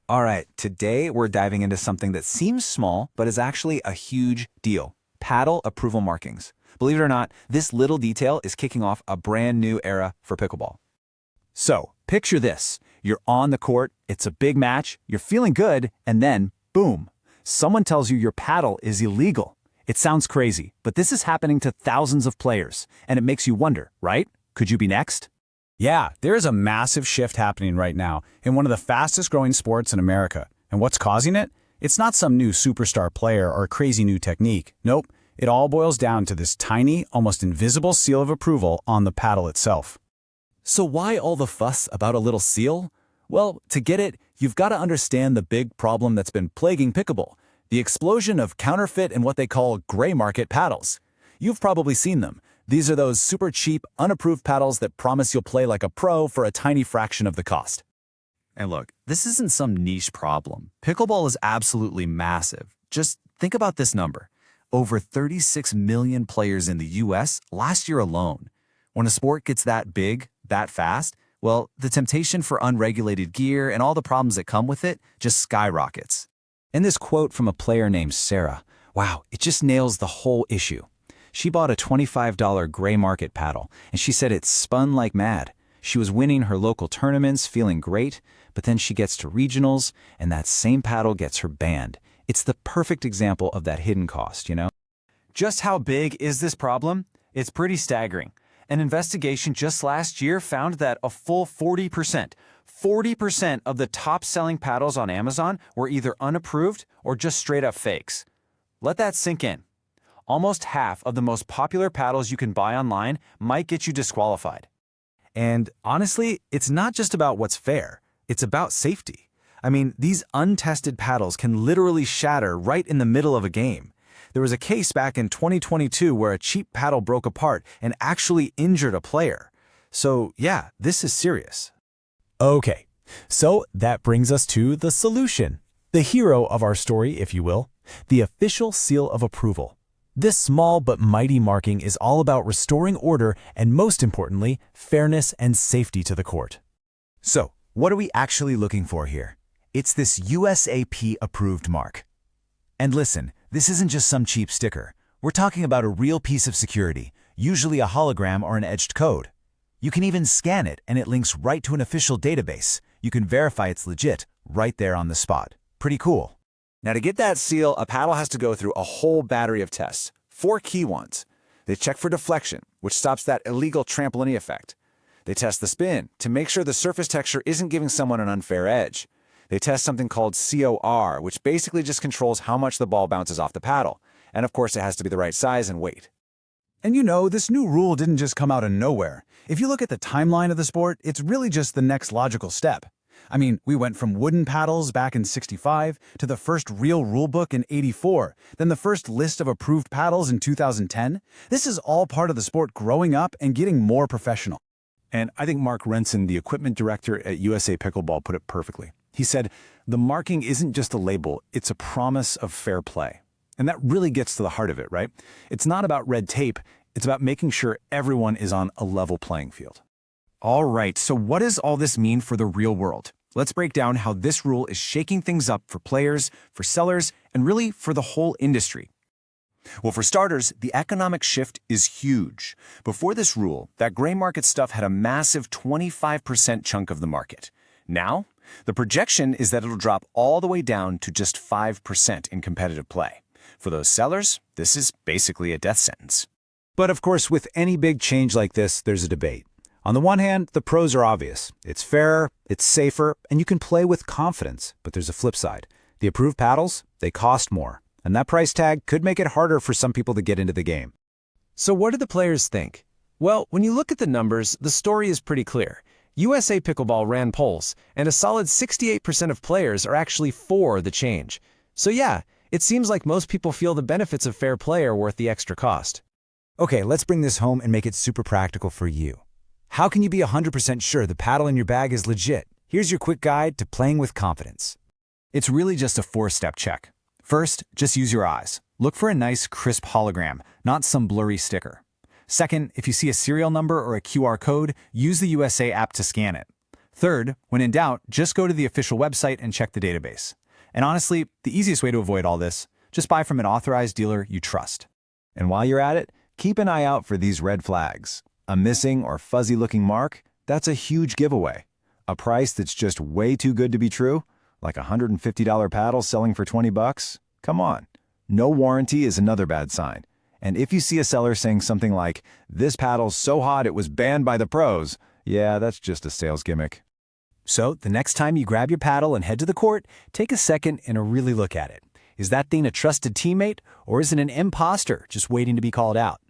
All right, today we're diving into something that seems small, but is actually a huge deal. Paddle approval markings. Believe it or not, this little detail is kicking off a brand new era for pickleball. So, picture this. You're on the court, it's a big match, you're feeling good, and then, boom, someone tells you your paddle is illegal. It sounds crazy, but this is happening to thousands of players, and it makes you wonder, right? Could you be next? Yeah, there is a massive shift happening right now in one of the fastest growing sports in America. And what's causing it? It's not some new superstar player or crazy new technique. Nope, it all boils down to this tiny, almost invisible seal of approval on the paddle itself. So why all the fuss about a little seal? Well, to get it, you've got to understand the big problem that's been plaguing pickleball, the explosion of counterfeit and what they call gray market paddles. You've probably seen them. These are those super cheap, unapproved paddles that promise you'll play like a pro for a tiny fraction of the cost. And look, this isn't some niche problem. Pickleball is absolutely massive. Just think about this number. Over 36 million players in the US last year alone. When a sport gets that big, that fast, well, the temptation for unregulated gear and all the problems that come with it just skyrockets. And this quote from a player named Sarah, wow, it just nails the whole issue. She bought a $25 gray market paddle, and she said it spun like mad. She was winning her local tournaments, feeling great, but then she gets to regionals, and that same paddle gets her banned. It's the perfect example of that hidden cost, you know? Just how big is this problem? It's pretty staggering. An investigation just last year found that a full 40% of the top-selling paddles on Amazon were either unapproved or just straight-up fakes. Let that sink in. Almost half of the most popular paddles you can buy online might get you disqualified. And honestly, it's not just about what's fair, it's about safety. I mean, these untested paddles can literally shatter right in the middle of a game. There was a case back in 2022 where a cheap paddle broke apart and actually injured a player. So yeah, this is serious. Okay, so that brings us to the solution. The hero of our story, if you will, the official seal of approval. This small but mighty marking is all about restoring order and, most importantly, fairness and safety to the court. So, what are we actually looking for here? It's this USAP-approved mark. And listen, this isn't just some cheap sticker. We're talking about a real piece of security, usually a hologram or an edged code. You can even scan it and it links right to an official database. You can verify it's legit right there on the spot. Pretty cool. Now, to get that seal, a paddle has to go through a whole battery of tests, 4 key ones. They check for deflection, which stops that illegal trampoline effect. They test the spin to make sure the surface texture isn't giving someone an unfair edge. They test something called COR, which basically just controls how much the ball bounces off the paddle. And of course, it has to be the right size and weight. And you know, this new rule didn't just come out of nowhere. If you look at the timeline of the sport, it's really just the next logical step. I mean, we went from wooden paddles back in '65 to the first real rulebook in '84, then the first list of approved paddles in 2010. This is all part of the sport growing up and getting more professional. And I think Mark Renson, the equipment director at USA Pickleball, put it perfectly. He said, the marking isn't just a label, it's a promise of fair play. And that really gets to the heart of it, right? It's not about red tape, it's about making sure everyone is on a level playing field. All right, so what does all this mean for the real world? Let's break down how this rule is shaking things up for players, for sellers, and really for the whole industry. Well, for starters, the economic shift is huge. Before this rule, that gray market stuff had a massive 25% chunk of the market. Now, the projection is that it'll drop all the way down to just 5% in competitive play. For those sellers, this is basically a death sentence. But of course, with any big change like this, there's a debate. On the one hand, the pros are obvious. It's fairer, it's safer, and you can play with confidence. But there's a flip side. The approved paddles, they cost more. And that price tag could make it harder for some people to get into the game. So what do the players think? Well, when you look at the numbers, the story is pretty clear. USA Pickleball ran polls, and a solid 68% of players are actually for the change. So yeah, it seems like most people feel the benefits of fair play are worth the extra cost. Okay, let's bring this home and make it super practical for you. How can you be 100% sure the paddle in your bag is legit? Here's your quick guide to playing with confidence. It's really just a 4-step check. First, just use your eyes. Look for a nice, crisp hologram, not some blurry sticker. Second, if you see a serial number or a QR code, use the USA app to scan it. Third, when in doubt, just go to the official website and check the database. And honestly, the easiest way to avoid all this, just buy from an authorized dealer you trust. And while you're at it, keep an eye out for these red flags. A missing or fuzzy-looking mark? That's a huge giveaway. A price that's just way too good to be true? Like a $150 paddle selling for $20? Come on. No warranty is another bad sign. And if you see a seller saying something like, "This paddle's so hot it was banned by the pros," yeah, that's just a sales gimmick. So, the next time you grab your paddle and head to the court, take a second and really look at it. Is that thing a trusted teammate, or is it an imposter just waiting to be called out?